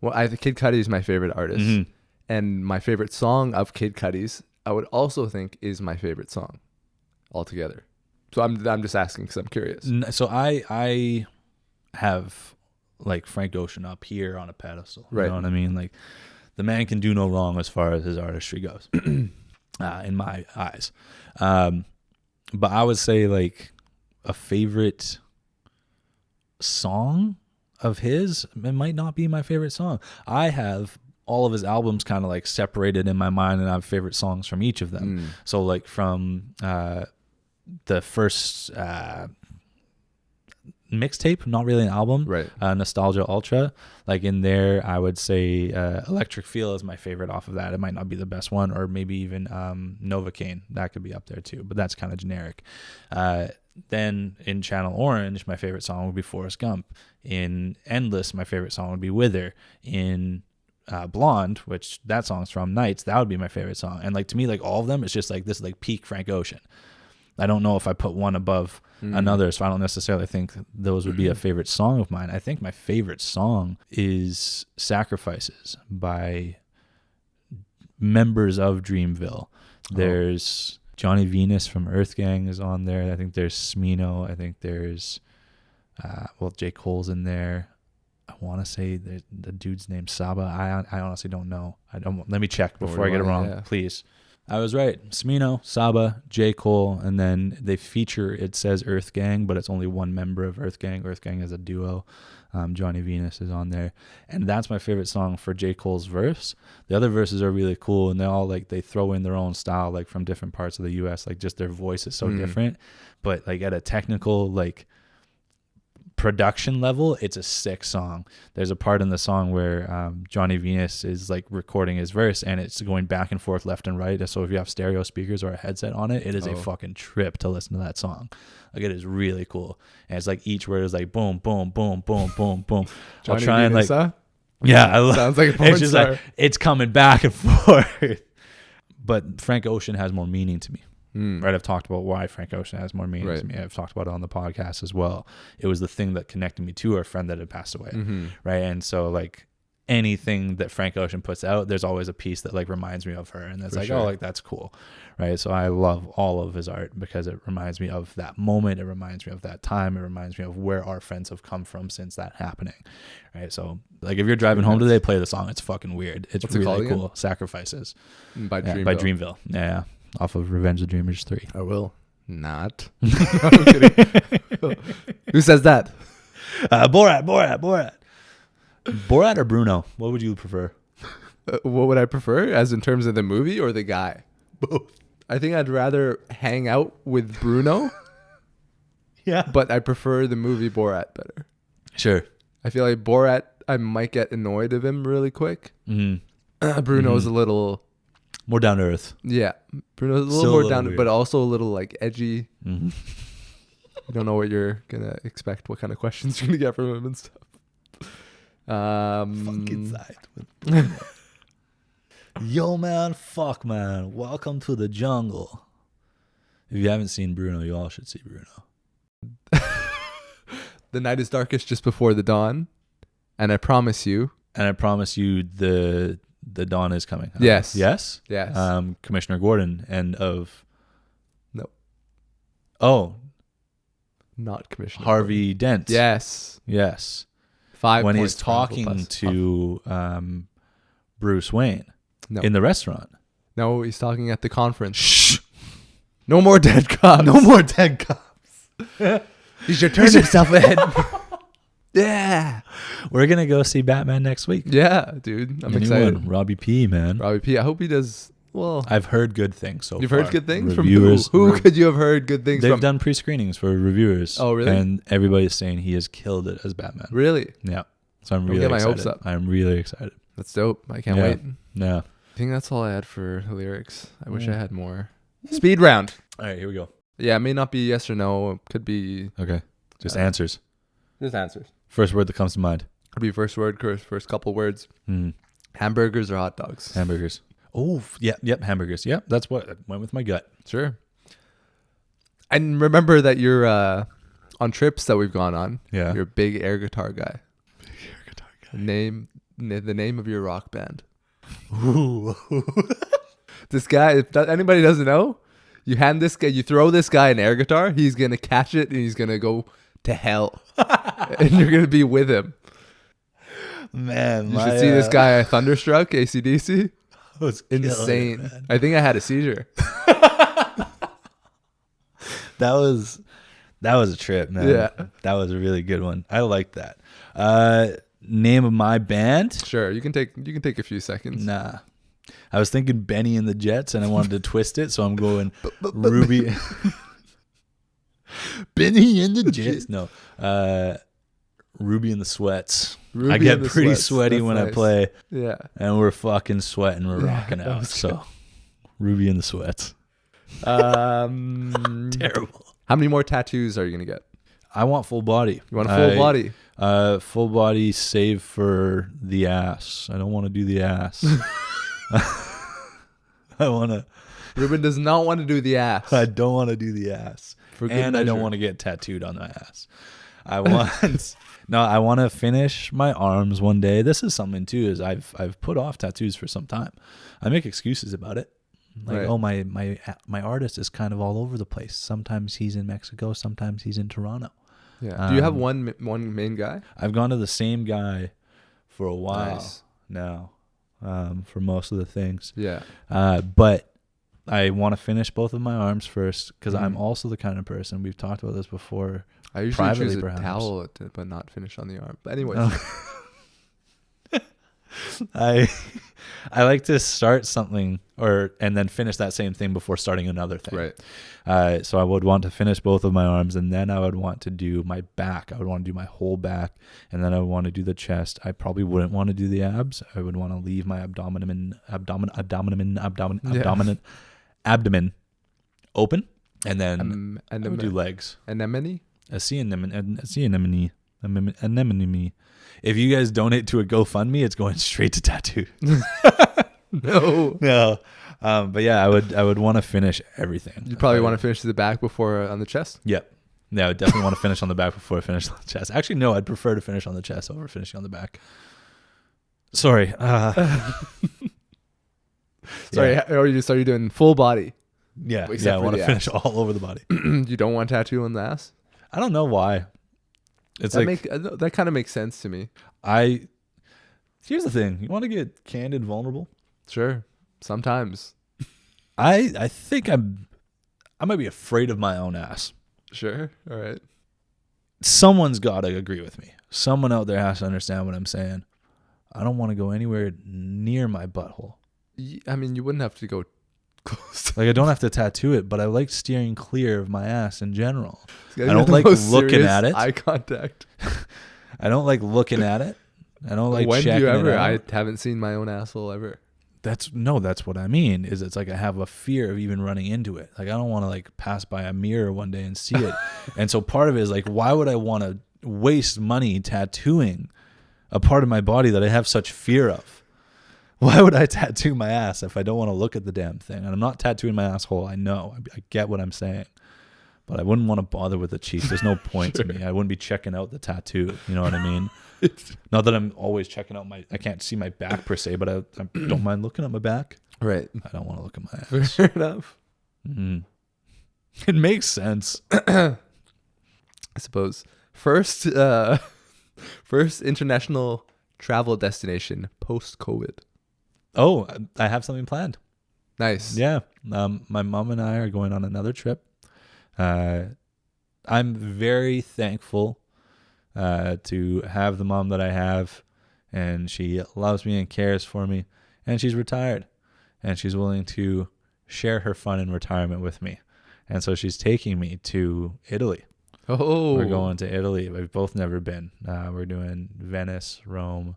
Well, Kid Cudi is my favorite artist. And my favorite song of Kid Cudi's, I would also think is my favorite song altogether. So I'm just asking because I'm curious. So I have like Frank Ocean up here on a pedestal. Right. You know what I mean? Like the man can do no wrong as far as his artistry goes, in my eyes. But I would say like a favorite song of his, it might not be my favorite song. I have all of his albums kind of like separated in my mind, and I have favorite songs from each of them. So like from the first mixtape, not really an album, Right. Nostalgia Ultra, like in there I would say Electric Feel is my favorite off of that. It might not be the best one, or maybe even Novocaine, that could be up there too, but that's kind of generic. Then in Channel Orange, my favorite song would be Forrest Gump. In Endless, my favorite song would be Wither. In Blonde, which that song's from, Nights, that would be my favorite song. And like to me, like all of them, it's just like this is like peak Frank Ocean. I don't know if I put one above another, so I don't necessarily think those would be a favorite song of mine. I think my favorite song is Sacrifices by members of Dreamville. There's Johnny Venus from Earth Gang is on there. I think there's Smino. I think there's J. Cole's in there. I want to say the dude's name Saba. I honestly don't know. Let me check before I get it wrong, please. I was right. Smino, Saba, J. Cole, and then they feature, it says Earth Gang, but it's only one member of Earth Gang. Earth Gang is a duo. Johnny Venus is on there, and that's my favorite song for J. Cole's verse. The other verses are really cool, and they all like they throw in their own style, like from different parts of the U.S. Like just their voice is so different, but like at a technical like production level, it's a sick song. There's a part in the song where Johnny Venus is like recording his verse, and it's going back and forth left and right. So if you have stereo speakers or a headset on it, it is a fucking trip to listen to that song. Like it is really cool, and it's like each word is like boom, boom, boom, boom, boom, boom. I'll try and like, yeah, sounds like a porn it's just star. like it's coming back and forth. But Frank Ocean has more meaning to me. Right, I've talked about why Frank Ocean has more meaning to me. I've talked about it on the podcast as well. It was the thing that connected me to a friend that had passed away, right? And so like anything that Frank Ocean puts out, there's always a piece that like reminds me of her, and that's oh, like that's cool, right? So I love all of his art because it reminds me of that moment. It reminds me of that time. It reminds me of where our friends have come from since that happening, right? So like if you're driving home today, play the song. It's fucking weird. It's really cool. Sacrifices by Dreamville. By Dreamville. Yeah. Off of Revenge of the Dreamers 3. I will not. No, I'm kidding. Who says that? Borat. Borat or Bruno? What would you prefer? What would I prefer, as in terms of the movie or the guy? Both. I think I'd rather hang out with Bruno. Yeah. But I prefer the movie Borat better. Sure. I feel like Borat, I might get annoyed of him really quick. Bruno's a little... more down to earth. Yeah. Bruno's a little more down to earth, but also a little like edgy. You don't know what you're going to expect, what kind of questions you're going to get from him and stuff. Fuck inside with Bruno. Yo, man, fuck, man. Welcome to the jungle. If you haven't seen Bruno, you all should see Bruno. The night is darkest just before the dawn. And I promise you. The dawn is coming. Yes. Yes? Yes. Commissioner Gordon and of... No. Oh. Not Commissioner Harvey Gordon. Dent. Yes. 5 when he's talking to Bruce Wayne in the restaurant. No, he's talking at the conference. Shh. No more dead cops. No more dead cops. He should turn himself in. Yeah. We're going to go see Batman next week. Yeah, dude. I'm excited. Robbie P, man. Robbie P. I hope he does well. I've heard good things so far. You've heard good things reviewers, from who? Who could you have heard good things from? They've done pre-screenings for reviewers. Oh, really? And everybody's saying he has killed it as Batman. Really? Yeah. So I'm really excited. My hopes up. I'm really excited. That's dope. I can't wait. Yeah. I think that's all I had for the lyrics. I wish I had more. Speed round. All right, here we go. Yeah, it may not be yes or no. It could be... Okay. Just answers. Just answers. First word that comes to mind. Could be first word, first couple words. Hamburgers or hot dogs? Hamburgers. Oh, yeah, yep, hamburgers. Yep, that's what I went with my gut. Sure. And remember that you're on trips that we've gone on. Yeah. You're a big air guitar guy. The name of your rock band. Ooh. This guy, if anybody doesn't know, you throw this guy an air guitar, he's going to catch it and he's going to go to hell. And you're going to be with him. Man, you should see this guy Thunderstruck, AC/DC. Was insane. It, I think I had a seizure. That was a trip, man. Yeah. That was a really good one. I like that. Name of my band? Sure, you can take a few seconds. Nah. I was thinking Benny and the Jets and I wanted to twist it, so I'm going Ruby. Benny and the Jets. No. Ruby and the Sweats. I get pretty sweaty when I play. Yeah. And we're fucking sweating. We're rocking out. So Ruby and the Sweats. Terrible. How many more tattoos are you going to get? I want full body. You want a full body? Full body save for the ass. I don't want to do the ass. I want to. Reuben does not want to do the ass. I don't want to do the ass. And I don't want to get tattooed on my ass. I want to finish my arms one day. This is something too, is I've put off tattoos for some time. I make excuses about it. Like, right. Oh, my artist is kind of all over the place. Sometimes he's in Mexico, sometimes he's in Toronto. Yeah. Do you have one main guy? I've gone to the same guy for a while now, for most of the things. Yeah. But I want to finish both of my arms first because I'm Mhm. also the kind of person, we've talked about this before. I usually Privately, choose a perhaps. towel, but not finish on the arm. But anyways, I I like to start something and then finish that same thing before starting another thing. right. So I would want to finish both of my arms, and then I would want to do my back. I would want to do my whole back, and then I would want to do the chest. I probably wouldn't want to do the abs. I would want to leave my abdomen open, and then I would do legs. Anemone? Anemone. If you guys donate to a GoFundMe, it's going straight to tattoo. No. No. But yeah, I would want to finish everything. You probably want to finish the back before on the chest? Yep. Yeah, I would definitely want to finish on the back before I finish on the chest. Actually, no, I'd prefer to finish on the chest over finishing on the back. Sorry. Sorry, Yeah. or you're doing full body. Yeah, Except I for want to the finish all over the body. You don't want tattoo on the ass? I don't know why. It's That kind of makes sense to me. Here's the thing. You want to get candid, vulnerable? Sure. Sometimes. I think I might be afraid of my own ass. Sure. All right. Someone's got to agree with me. Someone out there has to understand what I'm saying. I don't want to go anywhere near my butthole. I mean, you wouldn't have to go close. Like, I don't have to tattoo it, but I like steering clear of my ass in general. I don't like looking at it. Eye contact. I don't like looking at it. I don't like When do checking you ever? it out. I haven't seen my own asshole ever. That's what I mean. Is it's like I have a fear of even running into it. Like, I don't want to like pass by a mirror one day and see it. And so part of it is like, why would I want to waste money tattooing a part of my body that I have such fear of? Why would I tattoo my ass if I don't want to look at the damn thing? And I'm not tattooing my asshole. I know. I get what I'm saying. But I wouldn't want to bother with the cheek. There's no point to me. I wouldn't be checking out the tattaoo. You know what I mean? Not that I'm always checking out I can't see my back per se, but I don't mind looking at my back. Right. I don't want to look at my ass. Fair enough. Mm-hmm. It makes sense. I suppose. First international travel destination post-COVID. Oh, I have something planned. Nice. Yeah. My mom and I are going on another trip. I'm very thankful to have the mom that I have, and she loves me and cares for me, and she's retired, and she's willing to share her fun in retirement with me. And so she's taking me to Italy. Oh. We're going to Italy. We've both never been. We're doing Venice, Rome,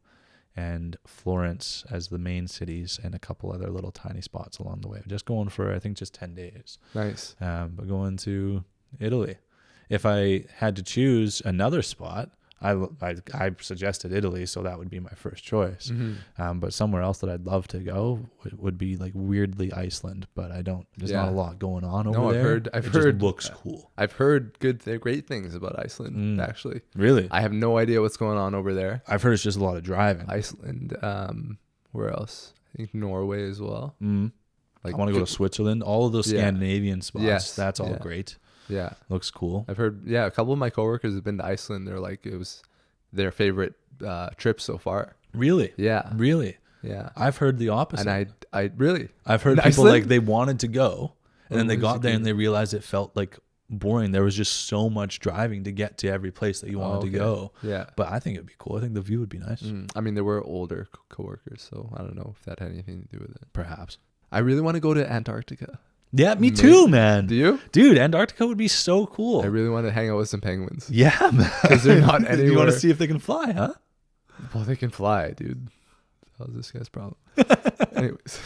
and Florence as the main cities, and a couple other little tiny spots along the way. Just going for, I think, just 10 days. Nice. But going to Italy. If I had to choose another spot, I suggested Italy, so that would be my first choice. Mm-hmm. But somewhere else that I'd love to go would be like weirdly Iceland, but I don't. There's not a lot going on over there. I've it heard. Just looks cool. I've heard great things about Iceland. Actually, really, I have no idea what's going on over there. I've heard it's just a lot of driving. Iceland. Where else? I think Norway as well. Like, I want to go to Switzerland. All of those Scandinavian spots. Yes. That's all great. Yeah. Looks cool. I've heard, a couple of my coworkers have been to Iceland. They're like, it was their favorite trip so far. Really? Yeah. Really? Yeah. I've heard the opposite. And I really, I've heard people Iceland? like they wanted to go, and then they got there and they realized it felt like boring. There was just so much driving to get to every place that you wanted to go. Yeah. But I think it'd be cool. I think the view would be nice. I mean, there were older coworkers, so I don't know if that had anything to do with it. Perhaps. I really want to go to Antarctica. Yeah, me too, man. Do you? Dude, Antarctica would be so cool. I really want to hang out with some penguins. Yeah, man. Because they're not anywhere. You want to see if they can fly, huh? Well, they can fly, dude. How's this guy's problem? Anyways.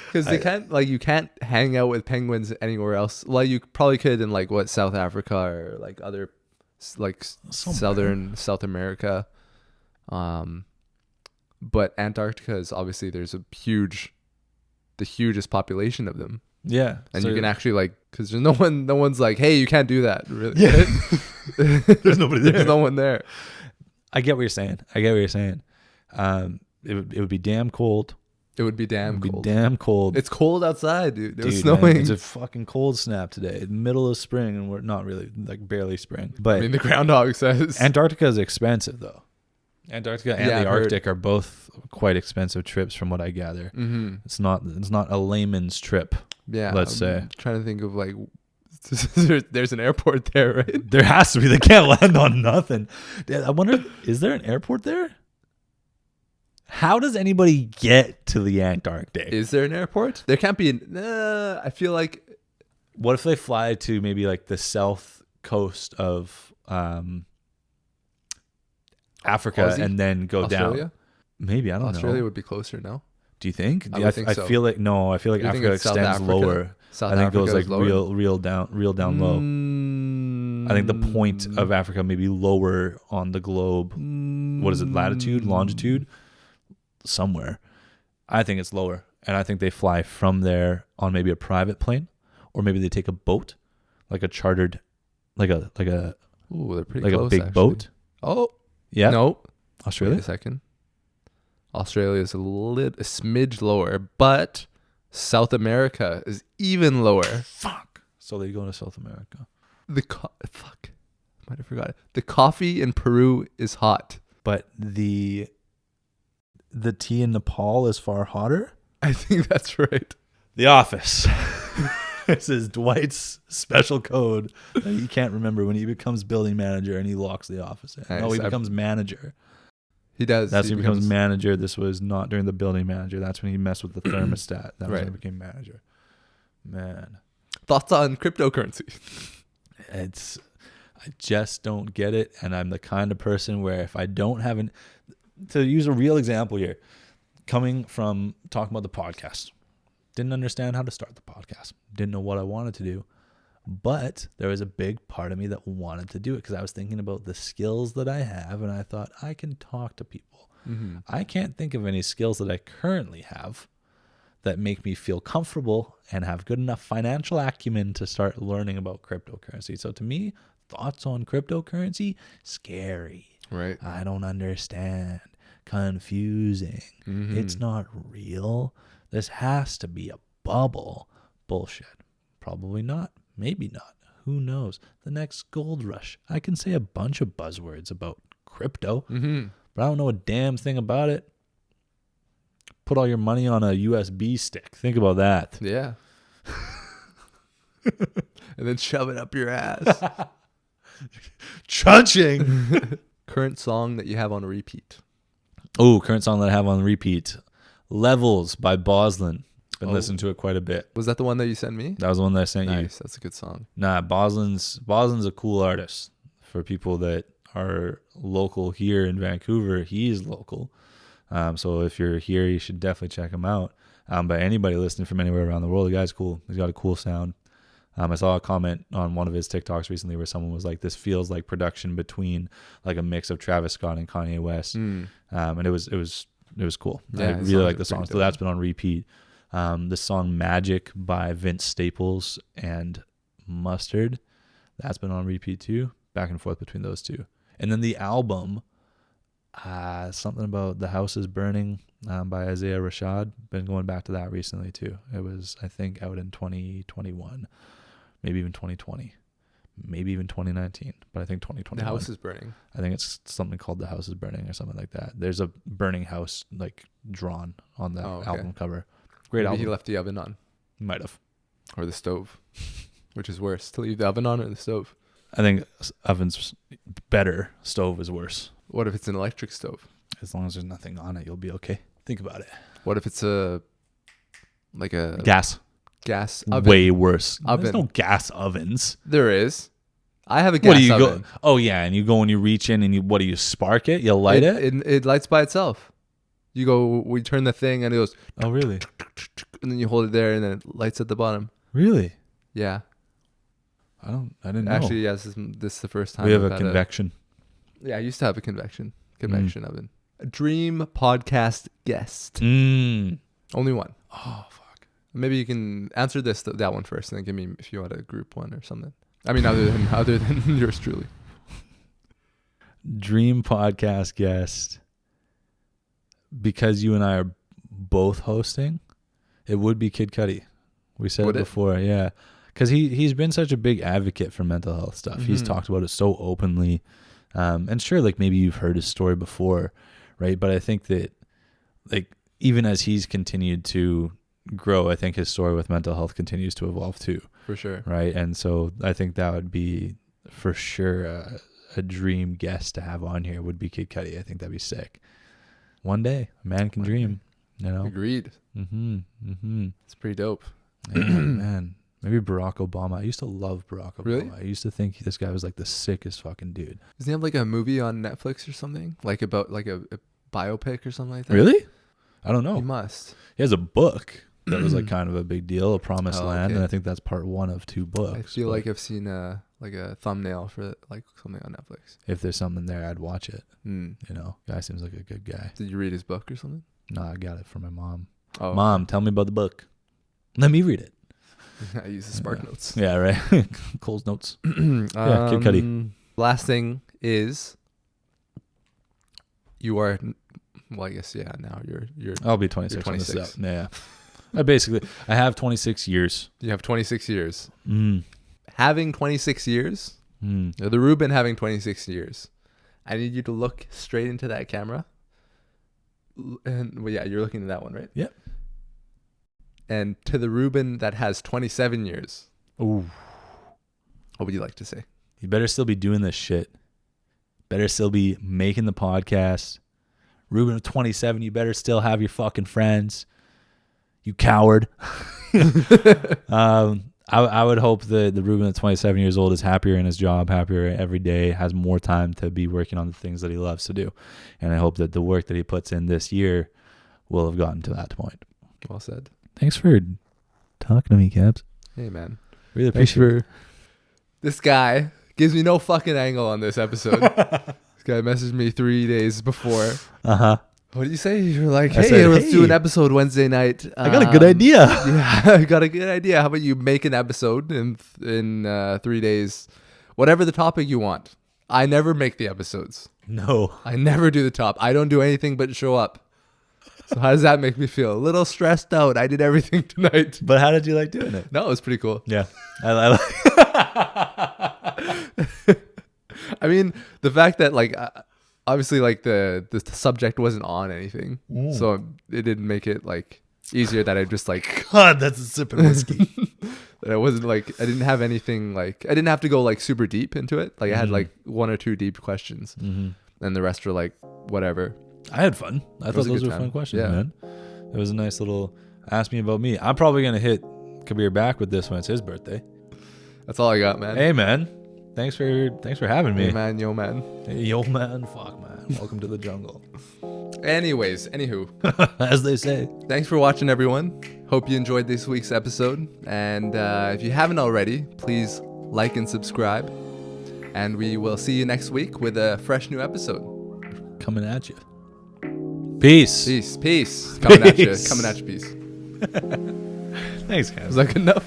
Because they can't, you can't hang out with penguins anywhere else. Well, you probably could in, South Africa or, other, South America. But Antarctica is obviously, there's the hugest population of them. Yeah. And so you can actually, because there's no one's like, hey, you can't do that. Really. Yeah. There's nobody there. There's no one there. I get what you're saying. It would be damn cold. It would be damn cold. It's cold outside, dude. It was snowing. Man, it's a fucking cold snap today. Middle of spring, and we're not really, barely spring. But I mean, the groundhog says. Antarctica is expensive, though. Antarctica and Yeah, the I've heard. Arctic are both quite expensive trips, from what I gather. Mm-hmm. It's not a layman's trip. Yeah, Let's I'm say. trying to think of like, there's an airport there, right? There has to be. They can't land on nothing. I wonder, is there an airport there? How does anybody get to the Antarctic? Is there an airport? There can't be. I feel like. What if they fly to maybe like the south coast of Africa Aussie? and then go Australia? down? Maybe, I don't know. Australia would be closer, no? Do you think? I would think so. feel like I feel like You think Africa it's South extends Africa? lower. South I think Africa it goes like is lower? real down low. I think the point of Africa may be lower on the globe. What is it? Latitude, longitude, somewhere. I think it's lower, and I think they fly from there on maybe a private plane, or maybe they take a boat, like a chartered, like a Ooh, they're pretty like close, a big actually. boat. Oh, Yeah, no. Australia. Wait a second. Australia is a smidge lower, but South America is even lower. Fuck. So they go to South America, Fuck. Might have forgot it. The coffee in Peru is hot. but the tea in Nepal is far hotter. I think that's right. The Office. This is Dwight's special code that he can't remember when he becomes building manager and he locks the office in. No, he Nice. becomes manager. He does. That's when he becomes manager. This was not during the building manager. That's when he messed with the thermostat. That was Right. when he became manager. Man, Thoughts on cryptocurrency? I just don't get it. And I'm the kind of person where if I don't have to use a real example here, coming from talking about the podcast, didn't understand how to start the podcast, didn't know what I wanted to do, but there was a big part of me that wanted to do it because I was thinking about the skills that I have, and I thought I can talk to people. Mm-hmm. I can't think of any skills that I currently have that make me feel comfortable and have good enough financial acumen to start learning about cryptocurrency. So to me, thoughts on cryptocurrency, scary. Right. I don't understand. Confusing. Mm-hmm. It's not real. This has to be a bubble. Bullshit. Probably not. Maybe not. Who knows? The next gold rush. I can say a bunch of buzzwords about crypto, Mm-hmm. but I don't know a damn thing about it. Put all your money on a USB stick. Think about that. Yeah. And then shove it up your ass. Chunching. Current song that you have on repeat. Oh, current song that I have on repeat. Levels by Boslin. Been Oh. listening to it quite a bit. Was that the one that you sent me? That was the one that I sent you. Nice. That's a good song. Nah, Boslin's a cool artist. For people that are local here in Vancouver, he's local. So if you're here, you should definitely check him out. But anybody listening from anywhere around the world, the guy's cool. He's got a cool sound. I saw a comment on one of his TikToks recently where someone was like, "This feels like production between like a mix of Travis Scott and Kanye West," and it was cool. Yeah, I his really songs like are the song, pretty so dope. that's been on repeat. The song "Magic" by Vince Staples and Mustard, that's been on repeat too. Back and forth between those two, and then the album, something about "The House Is Burning" by Isaiah Rashad. Been going back to that recently too. It was, I think, out in 2021. Maybe even 2020, maybe even 2019, but I think 2021. The House Is Burning. I think it's something called "The House Is Burning" or something like that. There's a burning house like drawn on the album cover. Great Maybe album. he left the oven on. Might have. Or the stove. Which is worse? To leave the oven on or the stove? I think oven's better. Stove is worse. What if it's an electric stove? As long as there's nothing on it, you'll be okay. Think about it. What if it's a Gas. gas oven? Way worse. Oven. There's no gas ovens. There is. I have a gas What do you oven. go? Oh yeah, and you go and you reach in and what do you spark it? You light it? It lights by itself. You go, we turn the thing and it goes, Oh really? and then you hold it there and then it lights at the bottom. Really? Yeah. I didn't know. Actually, yes, this is the first time we have I've a had convection. Yeah, I used to have a convection oven. A dream podcast guest. Only one. Oh fuck. Maybe you can answer that one first, and then give me if you want a group one or something. I mean, other than yours truly. Dream podcast guest. Because you and I are both hosting, it would be Kid Cudi. We said Would it it? before, yeah. Because he's been such a big advocate for mental health stuff. He's Mhm. talked about it so openly. And sure, like maybe you've heard his story before, right? But I think that like even as he's continued to grow, I think his story with mental health continues to evolve too. For sure. Right. And so I think that would be for sure a dream guest to have on here would be Kid Cudi. I think that'd be sick. One day, a man can dream, you know? Agreed. It's pretty dope. Yeah, man. Maybe Barack Obama. I used to love Barack Obama. Really? I used to think this guy was like the sickest fucking dude. Doesn't he have like a movie on Netflix or something? Like about like a biopic or something like that? Really? I don't know. He must. He has a book that was like kind of a big deal, A Promised Land, okay. and I think that's part 1 of 2 books. I feel like I've seen like a thumbnail for like something on Netflix. If there's something there, I'd watch it. Mm. You know, guy seems like a good guy. Did you read his book or something? No, I got it from my mom. Oh, Mom, tell me about the book. Let me read it. I use the Spark Notes. Yeah, right. Cole's notes. Yeah, Kid Cudi. Last thing is, you are. Well, I guess now you're. I'll be 26. You're 26. Yeah. I have 26 years. You have 26 years. Mm. Having 26 years, the Reuben having 26 years, I need you to look straight into that camera. And well, yeah, you're looking at that one, right? Yep. And to the Reuben that has 27 years, Ooh. what would you like to say? You better still be doing this shit. Better still be making the podcast. Reuben of 27, you better still have your fucking friends. You coward. I would hope that the Reuben at 27 years old is happier in his job, happier every day, has more time to be working on the things that he loves to do. And I hope that the work that he puts in this year will have gotten to that point. Well said. Thanks for talking to me, Cabs. Hey, man. Really appreciate it. This guy gives me no fucking angle on this episode. This guy messaged me 3 days before. Uh-huh. What did you say? You're like, I hey, said, let's do hey. an episode Wednesday night. I got a good idea. Yeah, I got a good idea. How about you make an episode in 3 days, whatever the topic you want. I never make the episodes. No. I never do the top. I don't do anything but show up. So how does that make me feel? A little stressed out. I did everything tonight. But how did you like doing it? No, it was pretty cool. Yeah. I mean, the fact that like obviously like the subject wasn't on anything, so it didn't make it like easier that I just like God, that's a sip of whiskey. that I wasn't like I didn't have anything like I didn't have to go like super deep into it. Like I had like 1 or 2 deep questions, and the rest were like whatever. I had fun. I thought those were fun questions, man. It was a nice little ask me about me. I'm probably gonna hit Kabir back with this when it's his birthday. That's all I got, man. Hey, man. Thanks for having me. Hey, man, yo, man. Hey, yo, man. Fuck, man. Welcome to the jungle. Anywho, as they say. Thanks for watching, everyone. Hope you enjoyed this week's episode. And if you haven't already, please like and subscribe. And we will see you next week with a fresh new episode. Coming at you. Peace. Peace. Coming at you. Peace. Thanks, guys. Was that good enough?